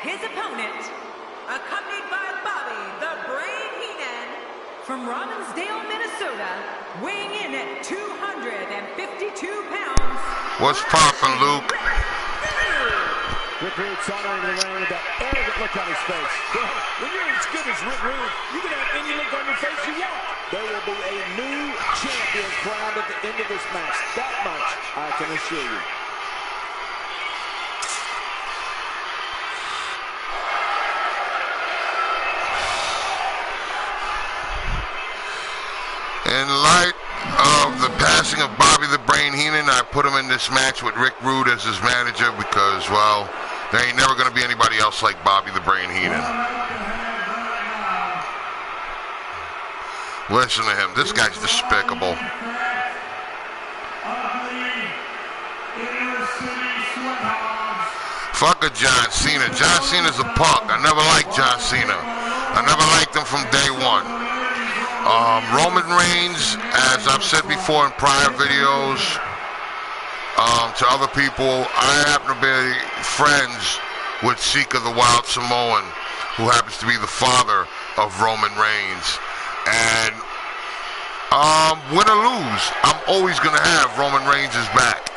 his opponent, accompanied by Bobby the Brain Heenan, from Robbinsdale, Minnesota, weighing in at 252 pounds. What's poppin', Luke? Rick Rude sauntering in the ring with that arrogant look on his face. Well, when you're as good as Rick Rude, you can have any look on your face you want. There will be a new champion crowned at the end of this match. That much I can assure you. In light of the passing of Bobby the Brain Heenan, I put him in this match with Rick Rude as his manager because, well, there ain't never going to be anybody else like Bobby the Brain Heenan. Listen to him. This guy's despicable. Fuck a John Cena. John Cena's a punk. I never liked John Cena. I never liked him from day one. Roman Reigns, as I've said before in prior videos, to other people, I happen to be friends with Sika the Wild Samoan, who happens to be the father of Roman Reigns. And win or lose, I'm always going to have Roman Reigns' back.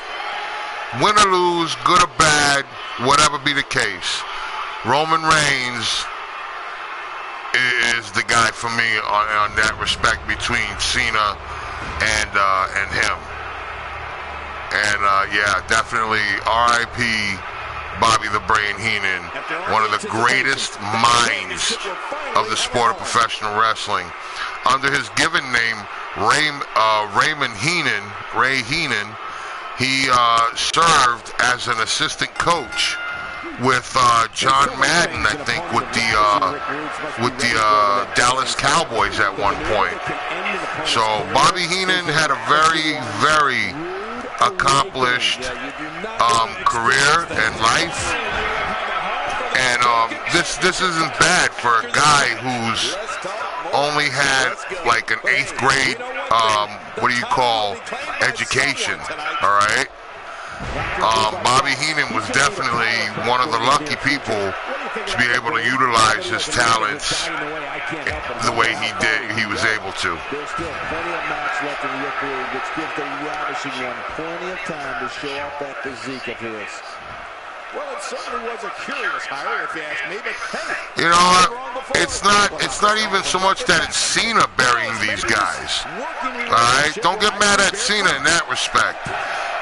Win or lose, good or bad, whatever be the case, Roman Reigns is the guy for me on that respect between Cena and him. And yeah, definitely R.I.P. Bobby the Brain Heenan, one of the greatest minds of the sport of professional wrestling. Under his given name, Raymond Heenan, Ray Heenan, he served as an assistant coach with John Madden, I think, with the Dallas Cowboys at one point. So Bobby Heenan had a very, very accomplished career and life, and this isn't bad for a guy who's only had like an 8th grade what do you call education. All right. Bobby Heenan was definitely one of the lucky people to be able to utilize his talents the way he was able to. There's still plenty of match left in Rick Rude, which gives the ravishing one plenty of time to show off that physique of his. Well, it certainly was a curious hire, if you ask me, but hey, you know what? It's not even so much that it's Cena burying these guys. All right, don't get mad at Cena in that respect.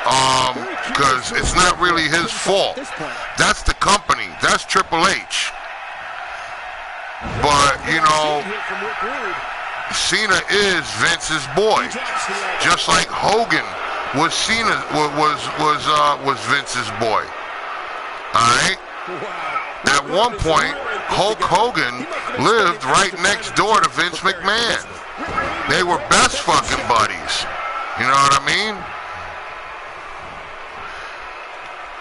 Because it's not really his fault. That's the company. That's Triple H. But, you know, Cena is Vince's boy. Just like Hogan was Vince's boy. Alright? At one point, Hulk Hogan lived right next door to Vince McMahon. They were best fucking buddies. You know what I mean?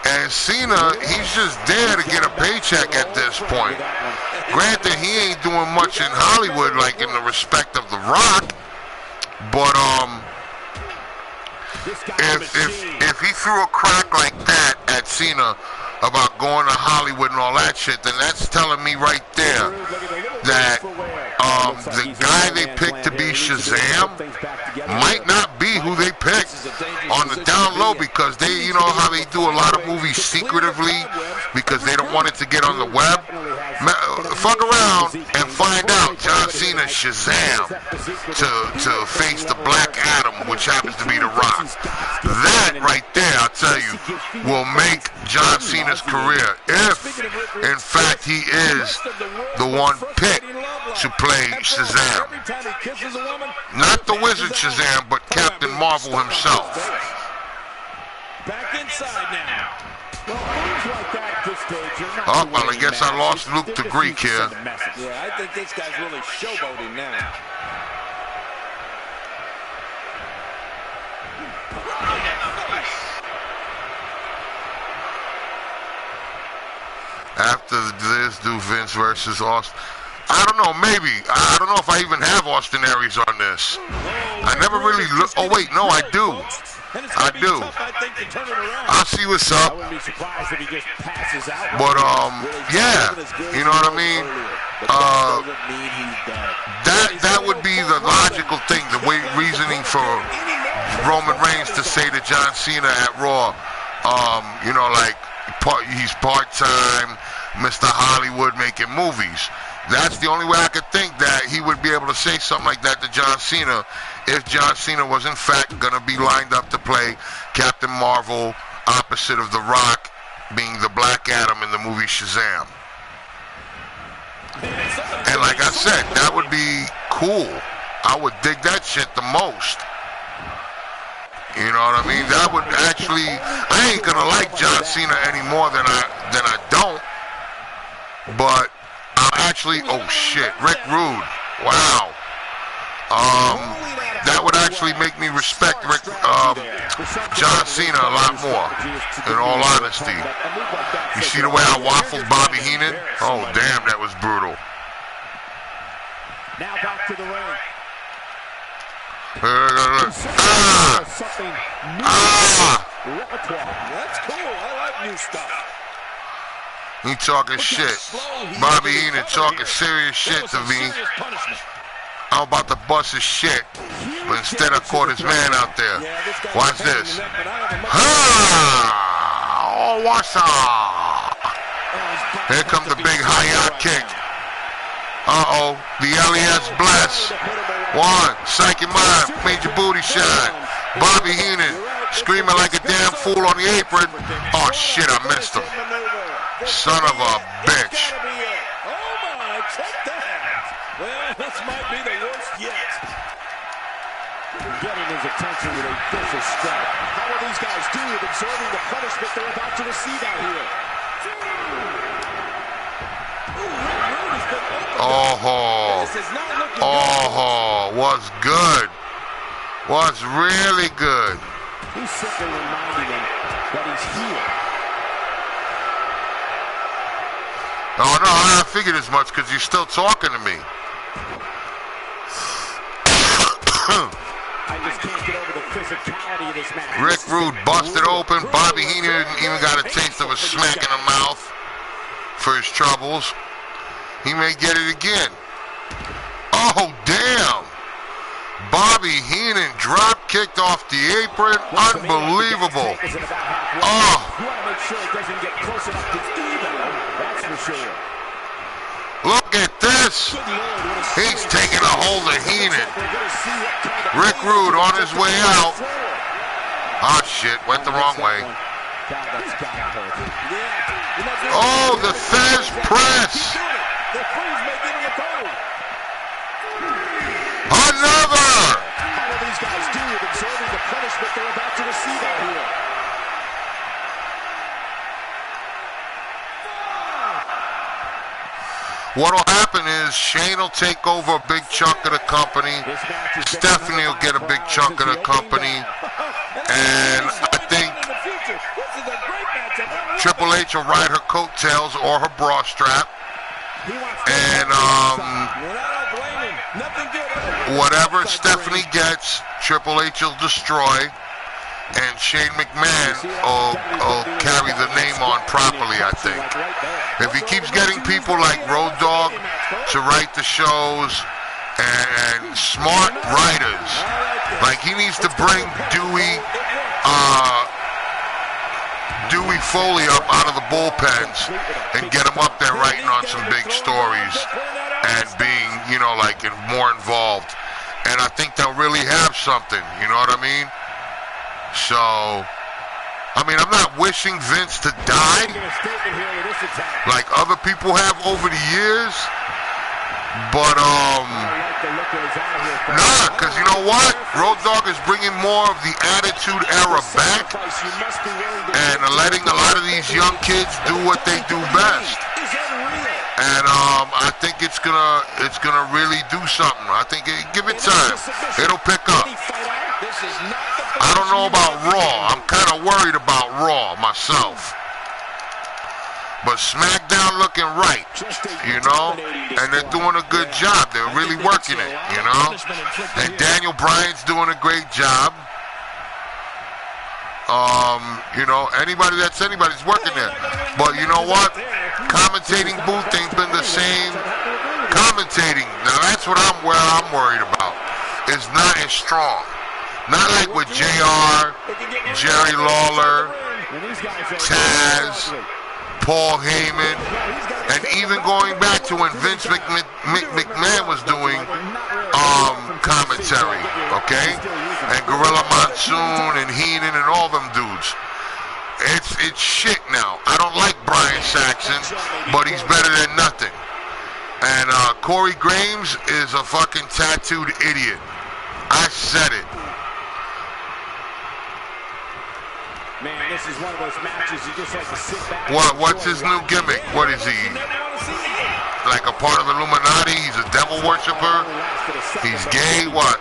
And Cena, he's just there to get a paycheck at this point. Granted, he ain't doing much in Hollywood, like in the respect of The Rock. But if he threw a crack like that at Cena about going to Hollywood and all that shit, then that's telling me right there that the guy they picked to be Shazam might not be who they picked on the down low, because they, you know how they do a lot of movies secretively because they don't want it to get on the web. Fuck around and find out John Cena's Shazam to face the Black Adam, which happens to be The Rock. That right there, I'll tell you, will make John Cena's career, if in fact he is the one picked to play Shazam. Not the Wizard Shazam, but Captain Marvel himself. Back inside now. Well, moves like that at this stage, Oh, well, I guess I lost Luke the Greek here. Yeah, I think this guy's really showboating now. After this, do Vince versus Austin. I don't know, maybe. I don't know if I even have Austin Aries on this. I never really look. Oh wait, no, I do. I do. I'll see what's up. But yeah, you know what I mean. That would be the logical thing, the way reasoning for Roman Reigns to say to John Cena at Raw, you know, like he's part-time, Mr. Hollywood making movies. That's the only way I could think that he would be able to say something like that to John Cena if John Cena was in fact going to be lined up to play Captain Marvel opposite of The Rock being the Black Adam in the movie Shazam. And like I said, that would be cool. I would dig that shit the most. You know what I mean? That would actually, I ain't gonna like John Cena any more than I don't. But I'll actually, oh shit, Rick Rude. Wow. That would actually make me respect John Cena a lot more, in all honesty. You see the way I waffled Bobby Heenan? Oh, damn, that was brutal. Now back to the ring. That's cool. I like new stuff. He talking shit. Bobby Heenan talking serious shit to me. I'm about to bust his shit, but instead I caught his man out there. Watch this. Oh, what's up? Here comes the big hi-hat kick. Uh-oh, the LES bless. One, psych your mind, made your booty shine. Bobby Heenan screaming like a damn fool on the apron. Oh shit, I missed him. Son of a bitch. Oh my, check that. Well, this might be the worst yet. Getting his attention with a vicious strike. How will these guys do with absorbing the punishment they're about to receive out here? Was good. Was really good. He's simply reminding him that he's here. Oh no, I figured as much because you're still talking to me. I just can't get over the physicality of this match. Rick Rude busted open. Bobby Heenan even got a taste of a smack in the mouth for his troubles. He may get it again. Oh, damn. Bobby Heenan drop kicked off the apron. Unbelievable. Oh. Look at this. He's taking a hold of Heenan. Rick Rude on his way out. Oh, shit. Went the wrong way. Oh, the Fez press. Another! How will these guys do with absorbing the punishment they're about to receive out here? What'll happen is Shane will take over a big chunk of the company. Stephanie will get a big chunk of the company. And I think Triple H will ride her coattails or her bra strap. And whatever Stephanie gets, Triple H will destroy, and Shane McMahon will carry the name on properly, I think. If he keeps getting people like Road Dogg to write the shows and smart writers, like he needs to bring Dewey Foley up out of the bullpens and get him up there writing on some big stories and being, you know, like more involved. And I think they'll really have something, you know what I mean? So, I mean, I'm not wishing Vince to die like other people have over the years, but nah, because you know what? Road Dogg is bringing more of the Attitude Era back and letting a lot of these young kids do what they do best. And I think it's gonna really do something. I think give it time, it'll pick up. I don't know about Raw. I'm kind of worried about Raw myself. But SmackDown looking right, you know, and they're doing a good job. They're really working it, you know. And Daniel Bryan's doing a great job. You know, anybody's working there. But you know what? Commentating booth ain't been the same commentating. Now that's where I'm worried about. It's not as strong. Not like with JR, Jerry Lawler, Taz, Paul Heyman, and even going back to when Vince McMahon was doing commentary, okay? And Gorilla Monsoon and Heenan and all them dudes. It's shit now. I don't like Brian Saxon, but he's better than nothing. And Corey Graves is a fucking tattooed idiot. I said it. Man, this is one of those matches you just like to sit back. What's his new gimmick? What is he? Like a part of the Illuminati? He's a devil worshiper? He's gay? What?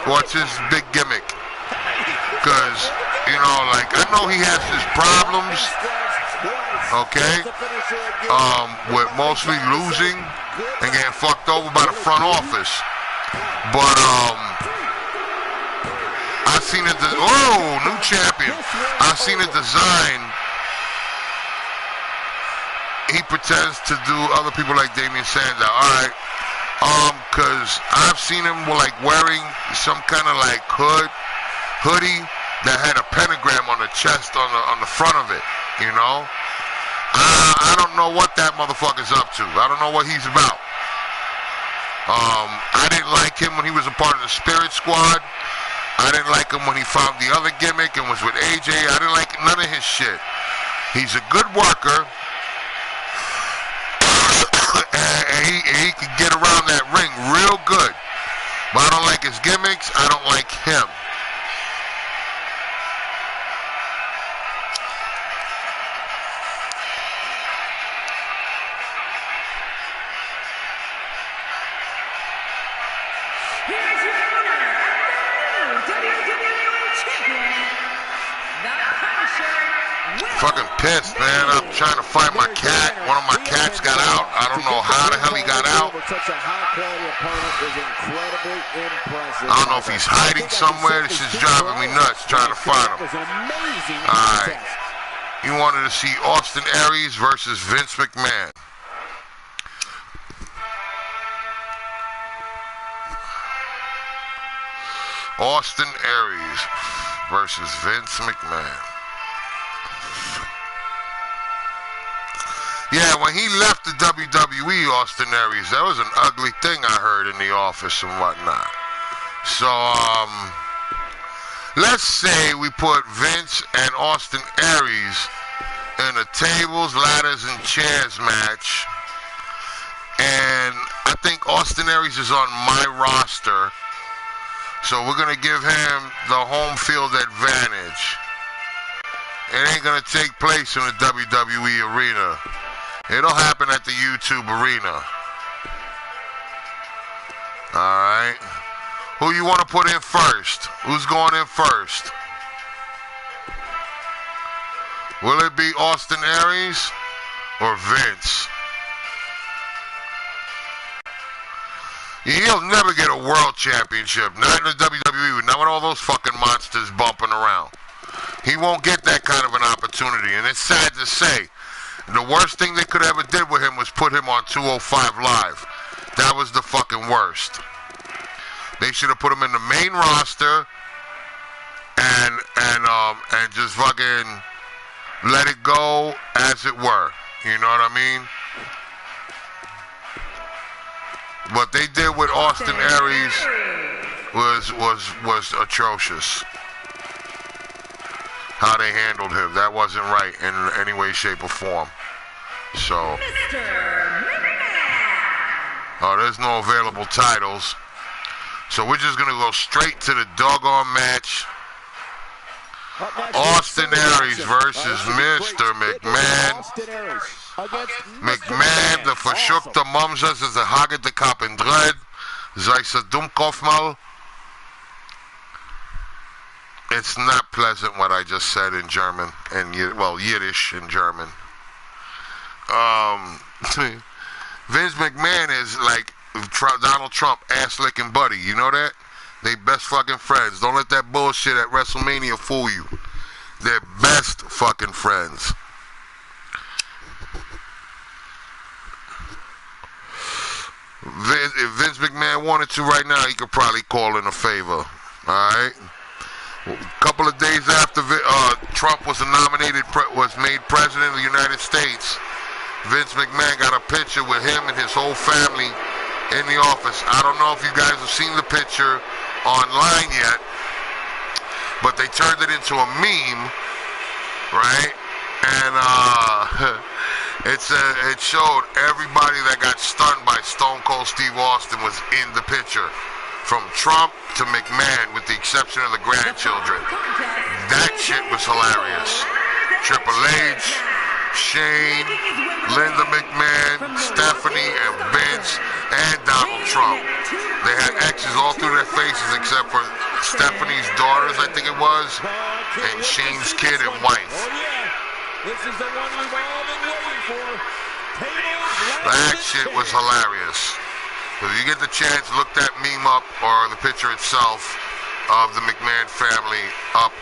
What's his big gimmick? Because, you know, like, I know he has his problems, okay? With mostly losing and getting fucked over by the front office. But, I've seen it, new champion. I've seen a design. He pretends to do other people like Damian Sandow. Alright. Cause I've seen him like wearing some kind of like hoodie that had a pentagram on the chest on the front of it, you know? I don't know what that motherfucker's up to. I don't know what he's about. I didn't like him when he was a part of the Spirit Squad. I didn't like him when he found the other gimmick and was with AJ. I didn't like none of his shit. He's a good worker. and he can get around that ring real good. But I don't like his gimmicks. I don't like him. Fucking pissed, man. I'm trying to find my cat. One of my cats got out. I don't know how the hell he got out. I don't know if he's hiding somewhere. This is driving me nuts trying to find him. Alright. You wanted to see Austin Aries versus Vince McMahon. Austin Aries versus Vince McMahon. Yeah, when he left the WWE, Austin Aries, that was an ugly thing I heard in the office and whatnot. So, let's say we put Vince and Austin Aries in a tables, ladders, and chairs match. And I think Austin Aries is on my roster. So we're going to give him the home field advantage. It ain't going to take place in the WWE arena. It'll happen at the YouTube arena. Alright. Who you want to put in first? Who's going in first? Will it be Austin Aries or Vince? He'll never get a world championship. Not in the WWE. Not with all those fucking monsters bumping around. He won't get that kind of an opportunity. And it's sad to say. The worst thing they could ever did with him was put him on 205 Live. That was the fucking worst. They should have put him in the main roster and just fucking let it go as it were. You know what I mean? What they did with Austin Aries was atrocious. How they handled him. That wasn't right in any way, shape, or form. So, there's no available titles. So we're just gonna go straight to the doggone match. Austin Aries versus Mr. McMahon. McMahon, de verschukte Momses, is de haget de kap in dread. Zij ze Dummkopf mal. It's not pleasant what I just said in German, and well, Yiddish in German. Vince McMahon is like Donald Trump ass-licking buddy. You know that? They best fucking friends. Don't let that bullshit at WrestleMania fool you. They're best fucking friends. If Vince McMahon wanted to right now, he could probably call in a favor. Alright? A couple of days after Trump was made president of the United States, Vince McMahon got a picture with him and his whole family in the office. I don't know if you guys have seen the picture online yet, but they turned it into a meme, right? And it showed everybody that got stunned by Stone Cold Steve Austin was in the picture, from Trump to McMahon, with the exception of the grandchildren. That shit was hilarious. Triple H, Shane, Linda McMahon, Stephanie, and Vince, and Donald Trump. They had X's all through their faces except for Stephanie's daughters, I think it was, and Shane's kid and wife. This is the one we've all been waiting for. That shit was hilarious. If you get the chance, look that meme up, or the picture itself of the McMahon family up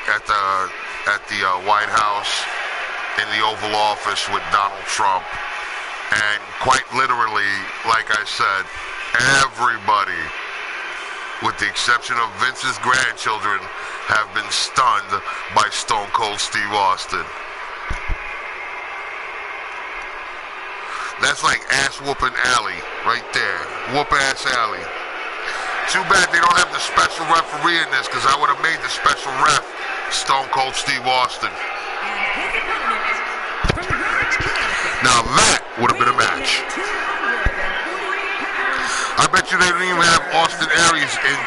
at the White House in the Oval Office with Donald Trump. And quite literally, like I said, everybody, with the exception of Vince's grandchildren, have been stunned by Stone Cold Steve Austin. That's like ass-whooping alley right there. Whoop-ass alley. Too bad they don't have the special referee in this, because I would have made the special ref Stone Cold Steve Austin. Now that would have been a match. I bet you they didn't even have Austin Aries in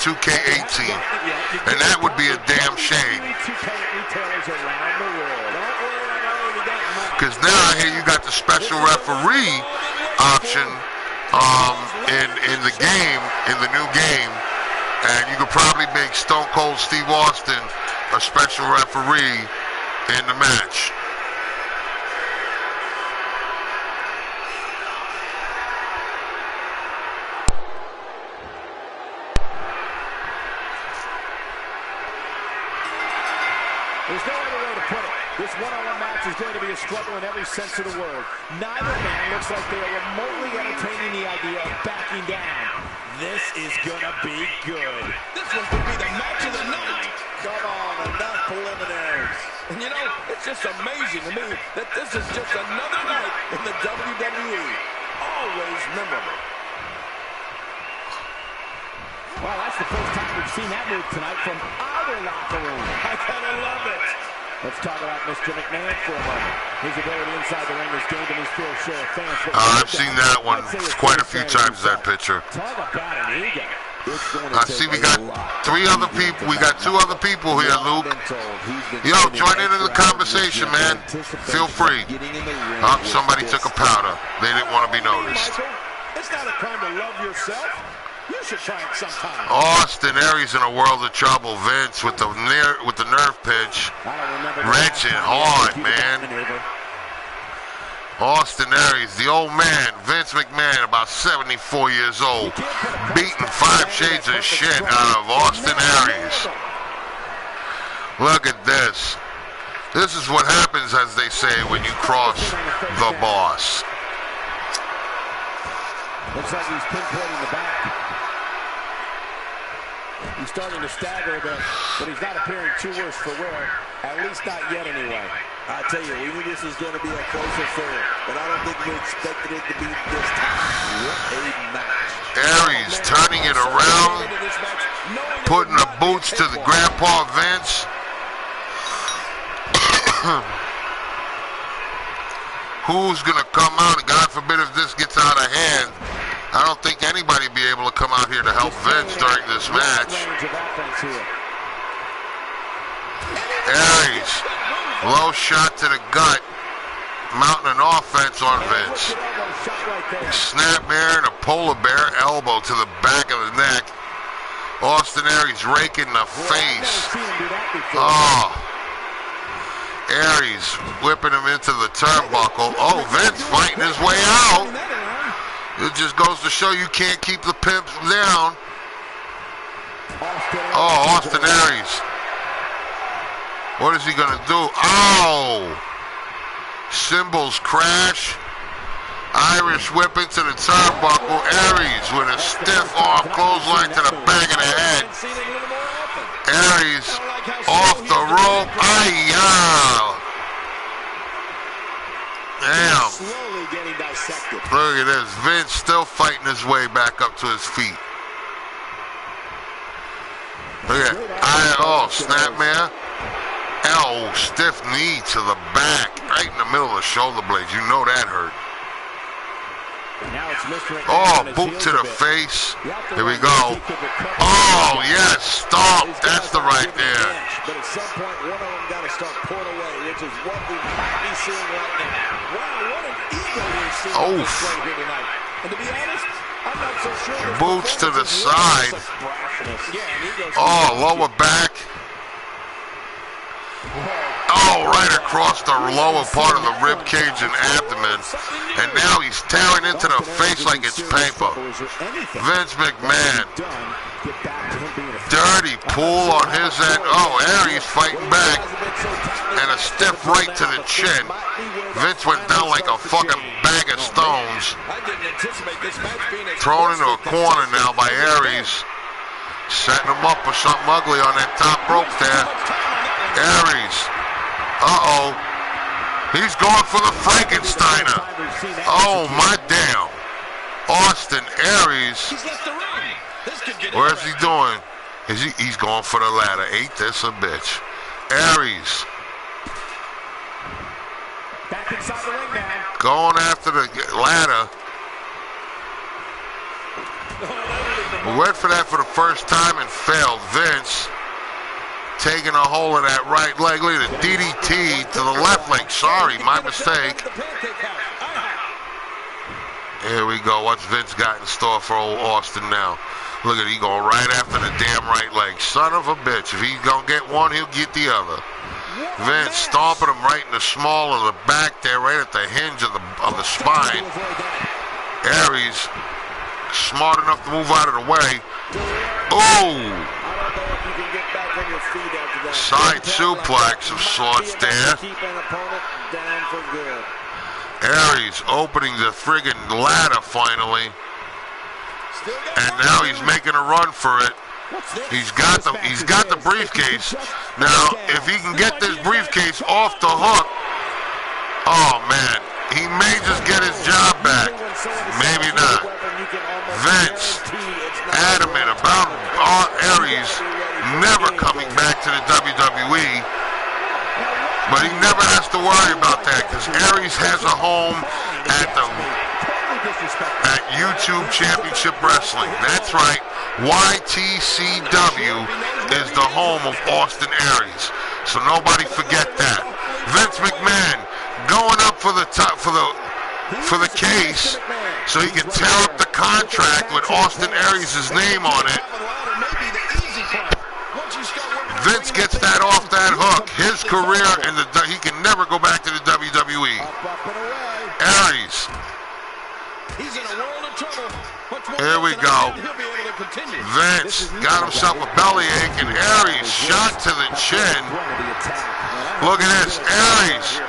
2K18. And that would be a damn shame. Because now I hear you got the special referee option in the game, in the new game. And you could probably make Stone Cold Steve Austin a special referee in the match. There's no other way to put it. This one-on-one match is going to be a struggle in every sense of the word. Neither man looks like they are remotely entertaining the idea of backing down. This is going to be good. This one could be the match of the night. Come on, enough preliminaries. And you know, it's just amazing to me that this is just another night in the WWE. Always memorable. Well, that's the first time we've seen that move tonight from either locker room. I kind of love it. Let's talk about Mr. McMahon for a moment. His ability inside the ring has gained him his fair share of fans. I've seen that one quite a few times, that picture. Talk about an ego. I see we got three other people. We got two other people here, Luke. Yo, join in the conversation, man. Feel free. Somebody took a powder. They didn't want to be noticed. It's not a crime to love yourself. You should try it sometime. Austin Aries in a world of trouble. Vince with the nerve pinch, wrenching hard, man. Austin Aries, the old man, Vince McMahon, about 74 years old, beating 5 shades of shit out of Austin Aries. Look at this. This is what happens, as they say, when you cross the boss. Looks like he's pinpointing the back. He's starting to stagger a bit, but he's not appearing too worse for wear. At least not yet, anyway. I tell you, we knew this was going to be a close affair, but I don't think we expected it to be this time. What a match. Aries turning it around, putting the boots to the Grandpa Vince. Who's going to come out? God forbid if this gets out of hand. I don't think anybody will be able to come out here to help Vince during this match. Aries, low shot to the gut, mounting an offense on Vince. Snapmare and a polar bear elbow to the back of the neck. Austin Aries raking the face. Oh, Aries whipping him into the turnbuckle. Oh, Vince fighting his way out. It just goes to show you can't keep the pimps down. Oh, Austin Aries. What is he going to do? Oh! Cymbals crash. Irish whip into the turnbuckle. Aries with a stiff arm clothesline to the back of the head. Aries off the rope. Ay-ya! Damn. Look at this. Vince still fighting his way back up to his feet. Look at that. Oh, snapmare. Oh, stiff knee to the back. Right in the middle of the shoulder blades. You know that hurt. Oh, boot to the face. Here we go. Oh, yes, stomp. That's the right there. But at some point, one of them got to start pulling away, which is what we might be seeing right now. Wow, what an ego we're seeing on display here tonight. And to be honest, I'm not so sure. Boots to the side. Oh, lower back. Oh, right across the lower part of the rib cage and abdomen. And now he's tearing into the face like it's paper. Vince McMahon. Dirty pull on his end. Oh, Aries fighting back. And a stiff right to the chin. Vince went down like a fucking bag of stones. Thrown into a corner now by Aries. Setting him up for something ugly on that top rope there. Aries. Uh-oh. He's going for the Frankensteiner. Oh, my damn. Austin Aries. Where's he doing? He's going for the ladder. Ain't this a bitch? Aries. Back inside the ring now. Going after the ladder. We went for that for the first time and failed. Vince taking a hold of that right leg. Look at the DDT to the left leg. Sorry, my mistake. Here we go. What's Vince got in store for old Austin now? Look at he going right after the damn right leg. Son of a bitch. If he's going to get one, he'll get the other. Vince stomping him right in the small of the back there, right at the hinge of the spine. Aries smart enough to move out of the way. Oh! Side suplex of sorts there. Aries opening the friggin' ladder finally. And now he's making a run for it. He's got the briefcase. Now, if he can get this briefcase off the hook, oh man, he may just get his job back. Maybe not. Vince, adamant about Aries never coming back to the WWE, but he never has to worry about that because Aries has a home at YouTube Championship Wrestling. That's right, YTCW is the home of Austin Aries, so nobody forget that. Vince McMahon going up for the case so he can tear up the contract with Austin Aries' name on it. Vince gets that off that hook. His career he can never go back to the WWE. Aries. Here we go. Vince got himself a bellyache and Aries shot to the chin. Look at this. Aries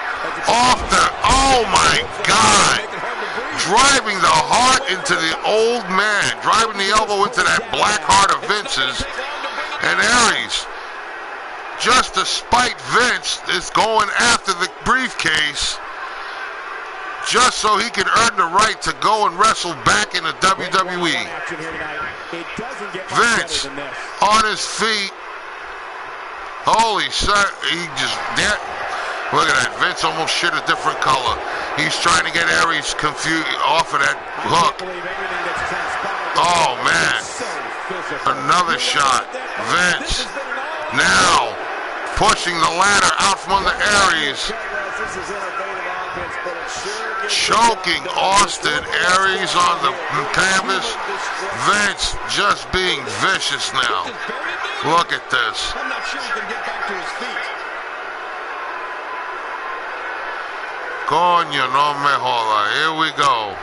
off the, oh my God. Driving the heart into the old man. Driving the elbow into that black heart of Vince's. And Aries, just to spite Vince, is going after the briefcase just so he can earn the right to go and wrestle back in the WWE. Vince on his feet. Holy shit, he just, look at that. Vince almost shit a different color. He's trying to get Aries confused off of that hook. Oh man. Another shot. Vince now pushing the ladder out from under Aries. Choking Austin Aries on the canvas. Vince just being vicious now. Look at this. Coño, no me joda. Here we go.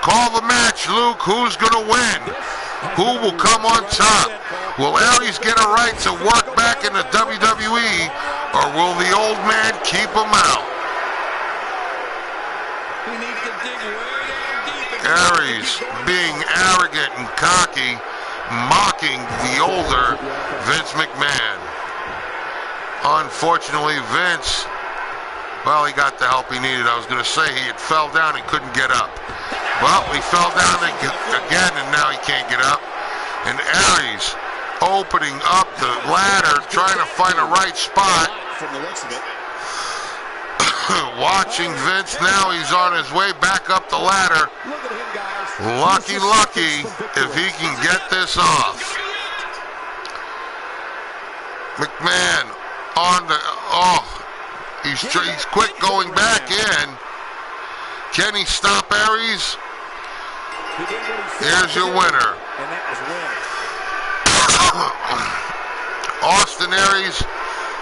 Call the match, Luke. Who's going to win? Who will come on top? Will Aries get a right to work back in the WWE, or will the old man keep him out? Aries being arrogant and cocky, mocking the older Vince McMahon. Unfortunately, Vince, well, he got the help he needed. I was going to say he had fell down and couldn't get up. Well, he fell down again, and now he can't get up. And Aries opening up the ladder, trying to find a right spot. From the looks of it. Watching Vince now, he's on his way back up the ladder. Lucky if he can get this off. McMahon on the, he's quick going back in. Can he stop Aries? Here's your winner. Austin Aries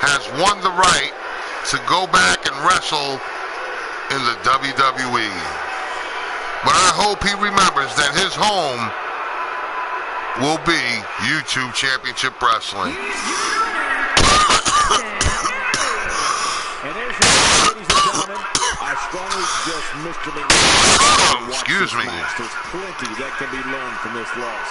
has won the right to go back and wrestle in the WWE. But I hope he remembers that his home will be YouTube Championship Wrestling. And there's your, ladies and gentlemen, I strongly suggest Mr. McMahon. Excuse me. There's plenty that can be learned from this loss.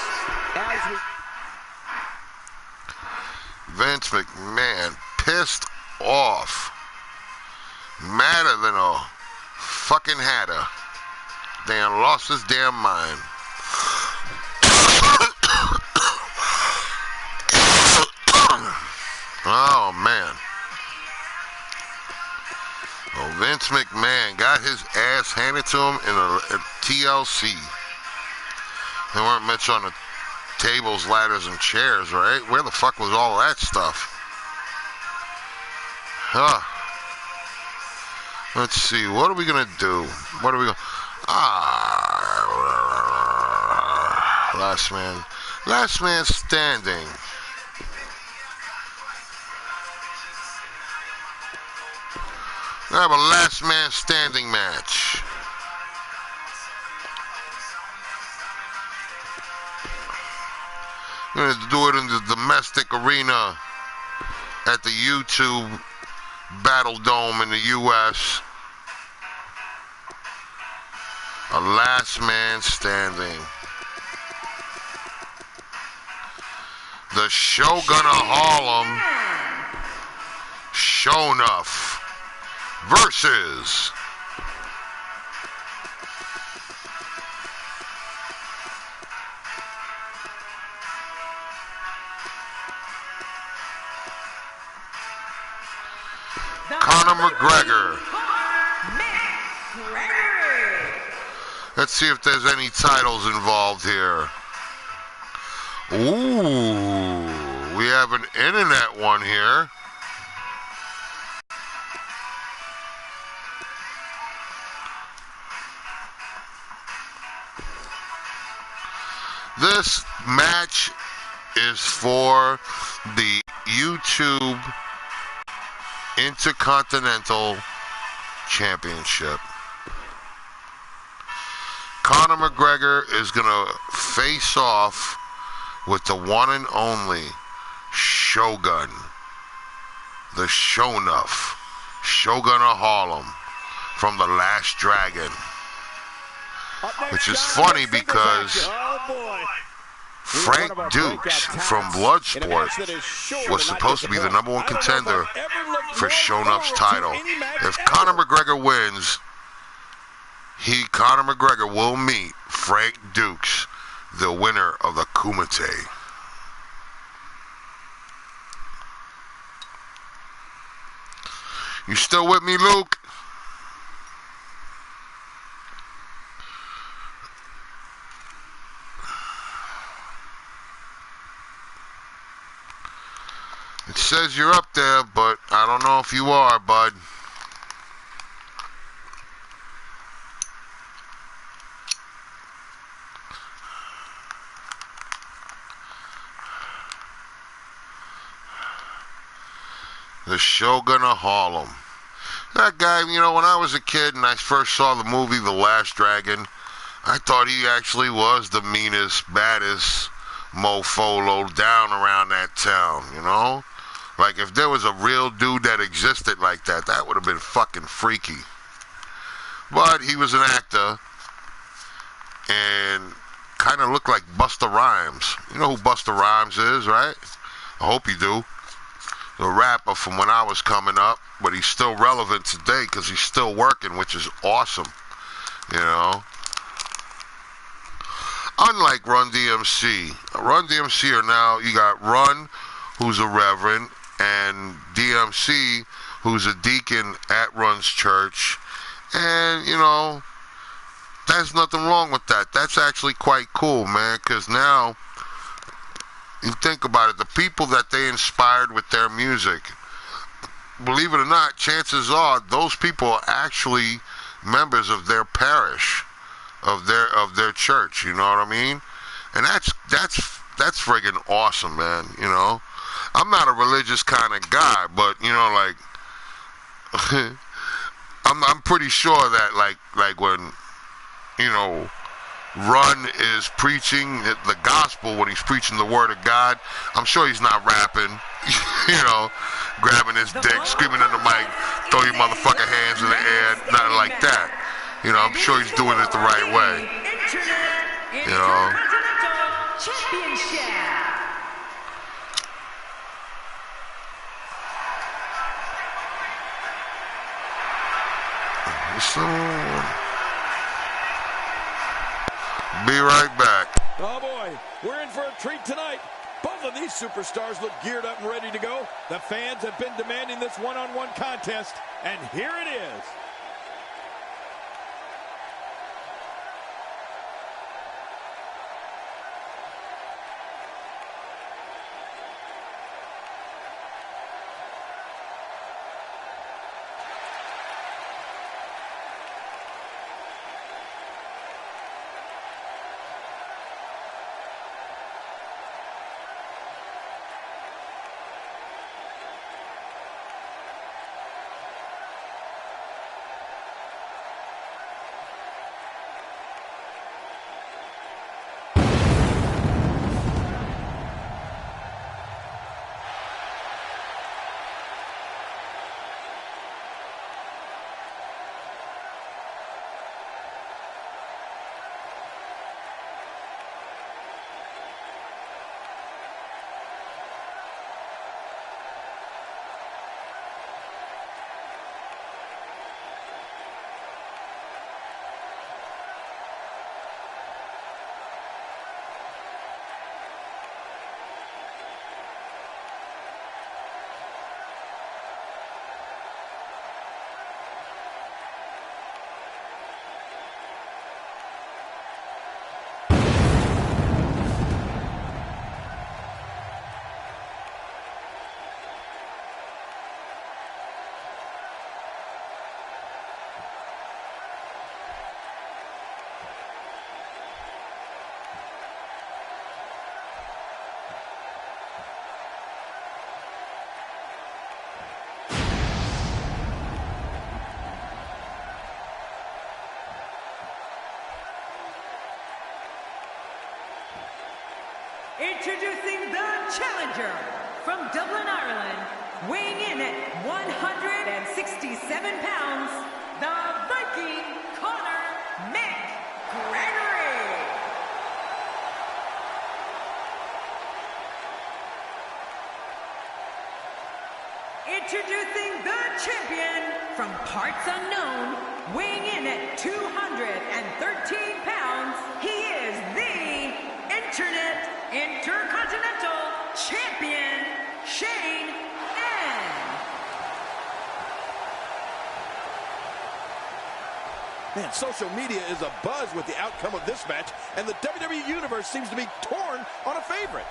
Vince McMahon pissed off, madder than a fucking hatter. Damn, lost his damn mind. Oh man. Well, Vince McMahon got his ass handed to him in a TLC. They weren't much on the tables, ladders, and chairs, right? Where the fuck was all that stuff? Huh. Let's see. What are we gonna do? What are we gonna? Last man standing. We have a last man standing match. We're going to do it in the domestic arena at the YouTube Battle Dome in the U.S. A last man standing. The Shogun of Harlem, Shonuff, versus Conor McGregor. Let's see if there's any titles involved here. Ooh, we have an internet one here. This match is for the YouTube Intercontinental Championship. Conor McGregor is going to face off with the one and only Shogun, the Shonuff, Shogun of Harlem from The Last Dragon. Which is funny because Frank Dukes from Bloodsport was supposed to be the #1 contender for Shonuff's title. If Conor McGregor wins, Conor McGregor will meet Frank Dukes, the winner of the Kumite. You still with me, Luke? It says you're up there, but I don't know if you are, bud. The Shogun of Harlem. That guy, you know, when I was a kid and I first saw the movie The Last Dragon, I thought he actually was the meanest, baddest mofo low down around that town, you know? Like, if there was a real dude that existed like that, that would have been fucking freaky. But he was an actor and kind of looked like Busta Rhymes. You know who Busta Rhymes is, right? I hope you do. The rapper from when I was coming up, but he's still relevant today because he's still working, which is awesome, you know? Unlike Run DMC. Run DMC are now, you got Run, who's a reverend, and DMC, who's a deacon at Run's church. And, you know, there's nothing wrong with that. That's actually quite cool, man, because now, you think about it, the people that they inspired with their music, believe it or not, chances are those people are actually members of their parish, of their church, you know what I mean? And that's friggin' awesome, man, you know? I'm not a religious kind of guy, but, you know, like, I'm pretty sure that, like when, you know, Run is preaching the gospel, when he's preaching the word of God, I'm sure he's not rapping, you know, grabbing his dick, screaming in the mic, throw your motherfucking hands in the air, nothing like that. You know, I'm sure he's doing it the right way. You know. So, be right back. Oh boy, we're in for a treat tonight. Both of these superstars look geared up and ready to go. The fans have been demanding this one-on-one contest, and here it is. Introducing the challenger from Dublin, Ireland, weighing in at 167 pounds, the Viking Conor McGregor. Introducing the champion from parts unknown, weighing in at 213 pounds, he is the Intercontinental Champion, Shane N. Man, social media is abuzz with the outcome of this match, and the WWE Universe seems to be torn on a favorite.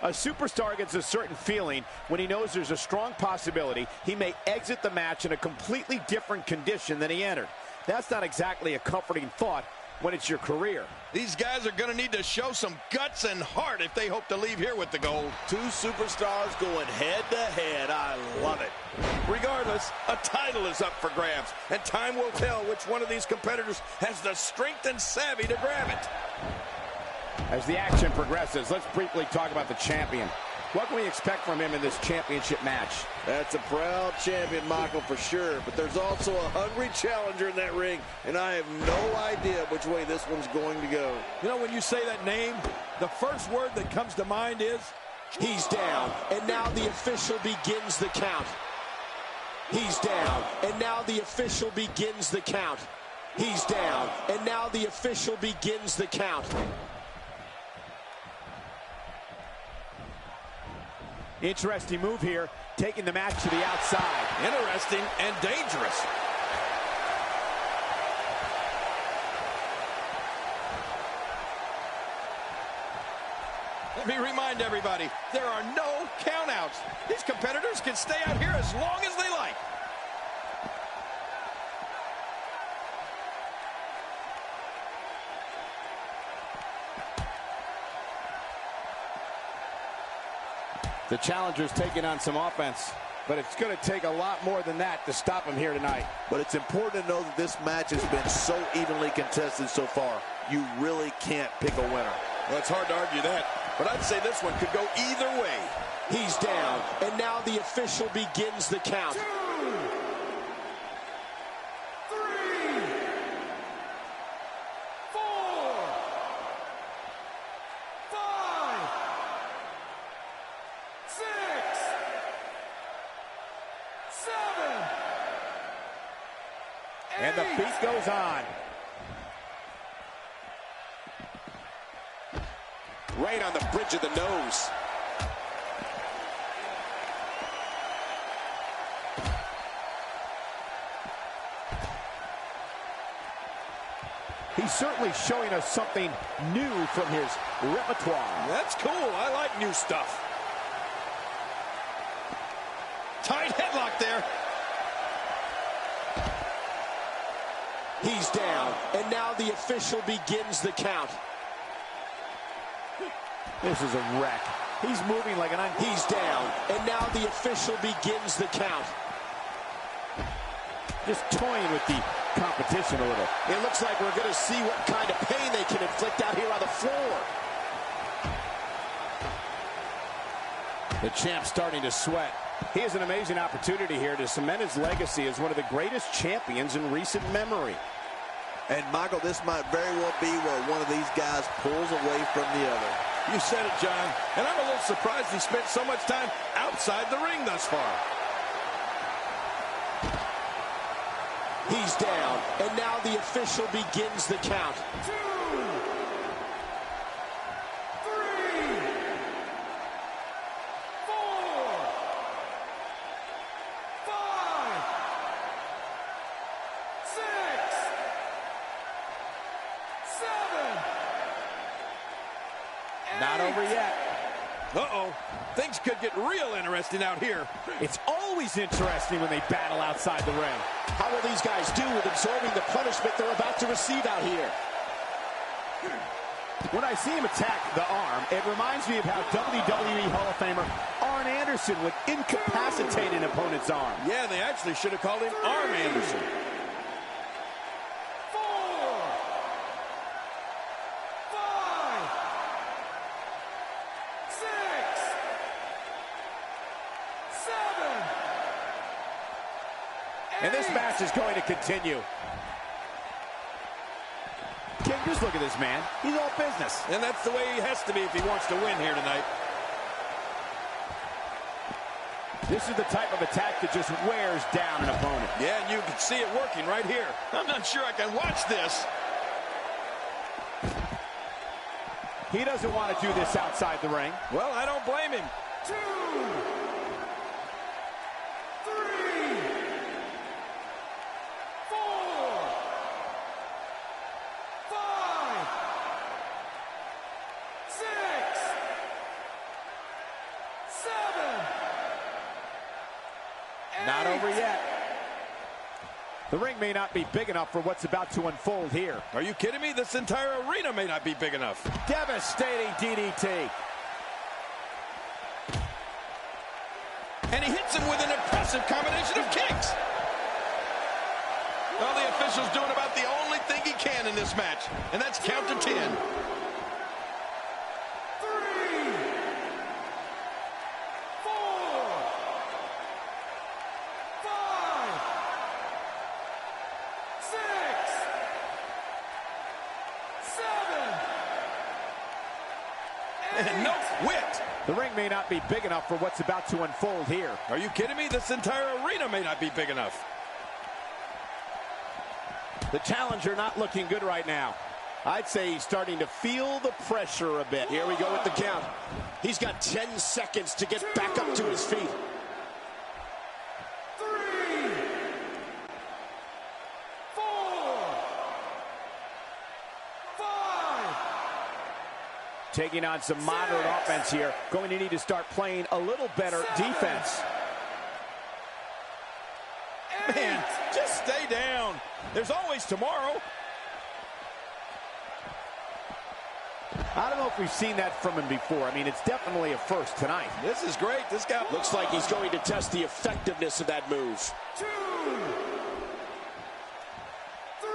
A A superstar gets a certain feeling when he knows there's a strong possibility he may exit the match in a completely different condition than he entered. That's not exactly a comforting thought when it's your career. These guys are going to need to show some guts and heart if they hope to leave here with the gold. Two superstars going head-to-head. I love it. Regardless, a title is up for grabs, and time will tell which one of these competitors has the strength and savvy to grab it. As the action progresses, let's briefly talk about the champion. What can we expect from him in this championship match? That's a proud champion, Michael, for sure. But there's also a hungry challenger in that ring, and I have no idea which way this one's going to go. You know, when you say that name, the first word that comes to mind is... He's down, and now the official begins the count. He's down, and now the official begins the count. He's down, and now the official begins the count. Interesting move here, taking the match to the outside. Interesting and dangerous. Let me remind everybody, there are no countouts. These competitors can stay out here as long as they like. The challenger's taking on some offense, but it's going to take a lot more than that to stop him here tonight. But it's important to know that this match has been so evenly contested so far. You really can't pick a winner. Well, it's hard to argue that, but I'd say this one could go either way. He's down, and now the official begins the count. 2, 3, 4, 5, 6, 7, And the beat goes on. Right on the bridge of the nose. He's certainly showing us something new from his repertoire. That's cool. I like new stuff. Tight headlock there. He's down, and now the official begins the count. This is a wreck. He's moving like an... He's down, and now the official begins the count. Just toying with the competition a little. It looks like we're going to see what kind of pain they can inflict out here on the floor. The champ's starting to sweat. He has an amazing opportunity here to cement his legacy as one of the greatest champions in recent memory. And, Michael, this might very well be where one of these guys pulls away from the other. You said it, John. And I'm a little surprised he spent so much time outside the ring thus far. He's down, and now the official begins the count. 2, 3, 4, 5, 6, 7. Not over yet. Uh-oh. Things could get real interesting out here. It's always interesting when they battle outside the ring. How will these guys do with absorbing the punishment they're about to receive out here? When I see him attack the arm, it reminds me of how WWE Hall of Famer Arn Anderson would incapacitate an opponent's arm. Yeah, they actually should have called him Arm Anderson. 4, 5, 6, 7. And this match is going to continue. King, just look at this man. He's all business. And that's the way he has to be if he wants to win here tonight. This is the type of attack that just wears down an opponent. Yeah, and you can see it working right here. I'm not sure I can watch this. He doesn't want to do this outside the ring. Well, I don't blame him. 2, 3, 4, 5, 6, Not over yet. The ring may not be big enough for what's about to unfold here. Are you kidding me? This entire arena may not be big enough. Devastating DDT. And he hits him with an impressive combination of kicks. Well, the official's doing about the only thing he can in this match, and that's count to 10. 3, 4, 5, 6, 7, And no quit. The ring may not be big enough for what's about to unfold here. Are you kidding me? This entire arena may not be big enough. The challenger not looking good right now. I'd say he's starting to feel the pressure a bit. Here we go with the count. He's got 10 seconds to get back up to his feet. 3, 4, 5. Taking on some moderate offense here. Going to need to start playing a little better defense. Man, just stay down. There's always tomorrow. I don't know if we've seen that from him before. I mean, it's definitely a first tonight. This is great. This guy Looks like he's going to test the effectiveness of that move. 2, 3,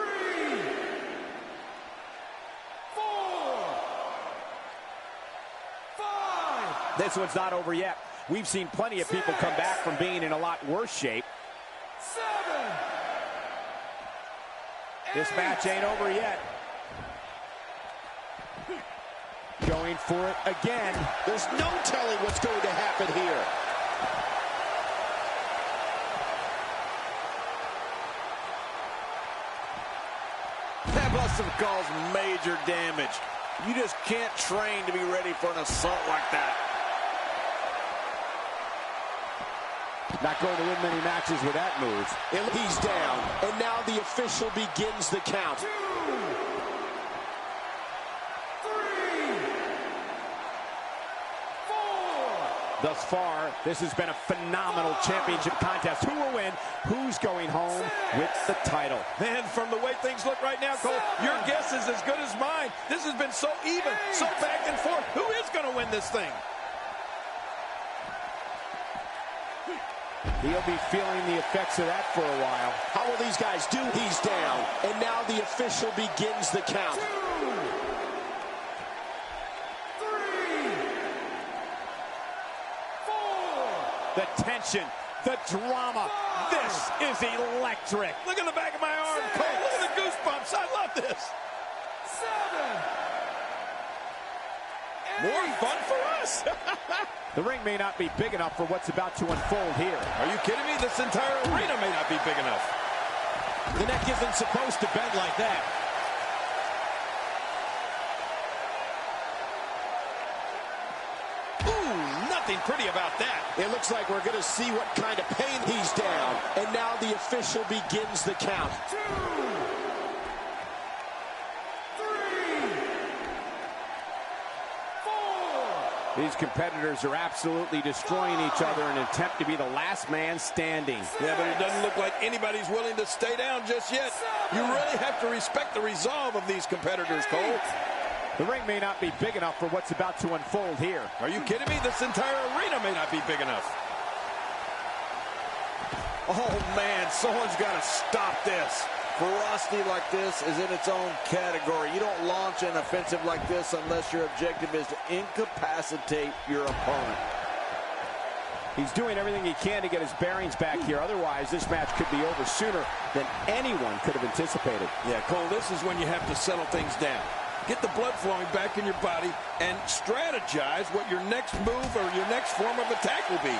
4, 5. This one's not over yet. We've seen plenty of people come back from being in a lot worse shape. 7. This match ain't over yet. Going for it again. There's no telling what's going to happen here. That must have caused major damage. You just can't train to be ready for an assault like that. Not going to win many matches with that move. He's down, and now the official begins the count. 2, 3, 4. Thus far, this has been a phenomenal championship contest. Who will win? Who's going home with the title? Man, from the way things look right now, Cole, your guess is as good as mine. This has been so even, so back and forth. Who is going to win this thing? He'll be feeling the effects of that for a while. How will these guys do? He's down, and now the official begins the count. 2, 3, 4. The tension, the drama. This is electric. Look at the back of my arm, Cole. Look at the goosebumps. I love this. 7. More fun for us. The ring may not be big enough for what's about to unfold here. Are you kidding me? This entire arena may not be big enough. The neck isn't supposed to bend like that. Ooh, nothing pretty about that. It looks like we're going to see what kind of pain. He's down, and now the official begins the count. 2, 3, 4. These competitors are absolutely destroying each other in an attempt to be the last man standing. Yeah, but it doesn't look like anybody's willing to stay down just yet. You really have to respect the resolve of these competitors, Cole. The ring may not be big enough for what's about to unfold here. Are you kidding me? This entire arena may not be big enough. Oh, man, someone's got to stop this. Ferocity like this is in its own category. You don't launch an offensive like this unless your objective is to incapacitate your opponent. He's doing everything he can to get his bearings back here. Otherwise, this match could be over sooner than anyone could have anticipated. Yeah, Cole, this is when you have to settle things down. Get the blood flowing back in your body and strategize what your next move or your next form of attack will be.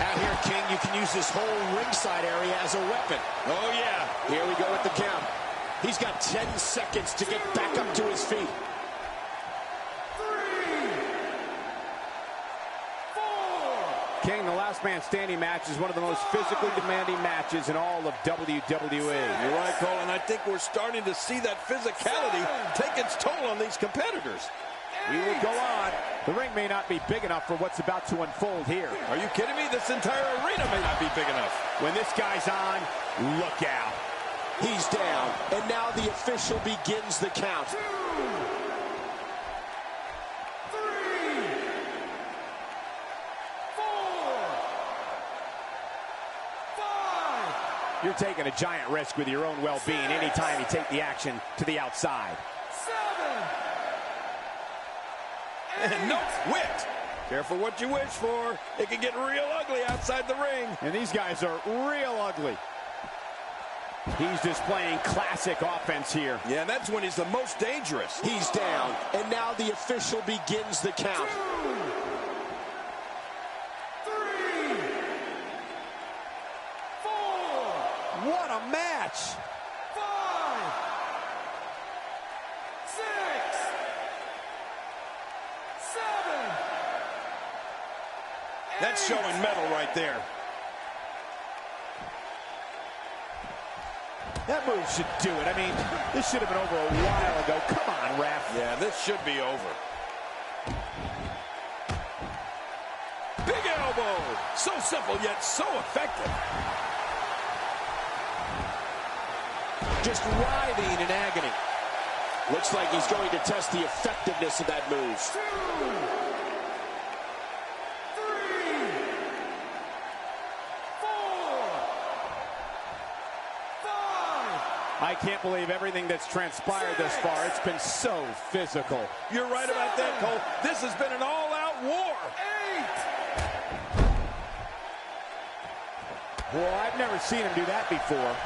Out here, King, you can use this whole ringside area as a weapon. Oh, yeah. Here we go with the count. He's got 10 seconds to get back up to his feet. 3, 4. King, the last man standing match is one of the most physically demanding matches in all of WWE. You're right, Cole, and I think we're starting to see that physicality take its toll on these competitors. We will go on. The ring may not be big enough for what's about to unfold here. Are you kidding me? This entire arena may not be big enough. When this guy's on, look out. He's down, and now the official begins the count. 2, 3, 4, 5. You're taking a giant risk with your own well-being anytime you take the action to the outside. 7. And no quit. Careful what you wish for. It can get real ugly outside the ring. And these guys are real ugly. He's displaying classic offense here. Yeah, and that's when he's the most dangerous. He's down, and now the official begins the count. 2, 3, 4, What a match! 5, 6, 7. That's showing metal right there. That move should do it. I mean, this should have been over a while ago. Come on, ref. Yeah, this should be over. Big elbow. So simple, yet so effective. Just writhing in agony. Looks like he's going to test the effectiveness of that move. 2, 3, 4, 5. I can't believe everything that's transpired thus far. It's been so physical. You're right about that, Cole. This has been an all-out war. 8. Well, I've never seen him do that before.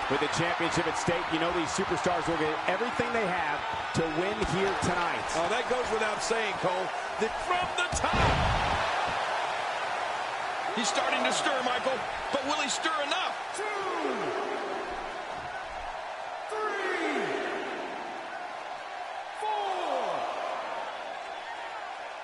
With the championship at stake, you know these superstars will get everything they have to win here tonight. Oh, that goes without saying, Cole. From the top. He's starting to stir, Michael. But will he stir enough? 2, 3, 4,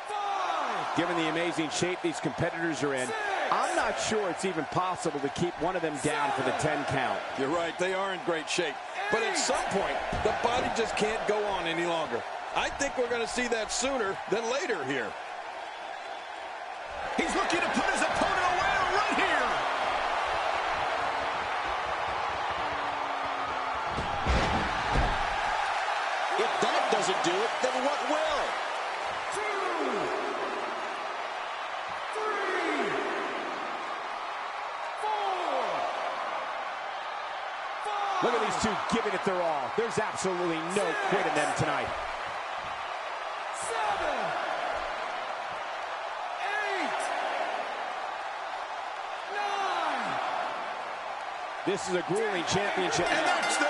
5. Given the amazing shape these competitors are in, I'm not sure it's even possible to keep one of them down for the 10 count. You're right, they are in great shape. But at some point, the body just can't go on any longer. I think we're going to see that sooner than later here. He's looking to put his opponent away right here. If that doesn't do it, then what will? 2, 3, 4, 5. Look at these two giving it their all. There's absolutely no quit in them tonight. 7, 8, 9. This is a grueling championship. And that's the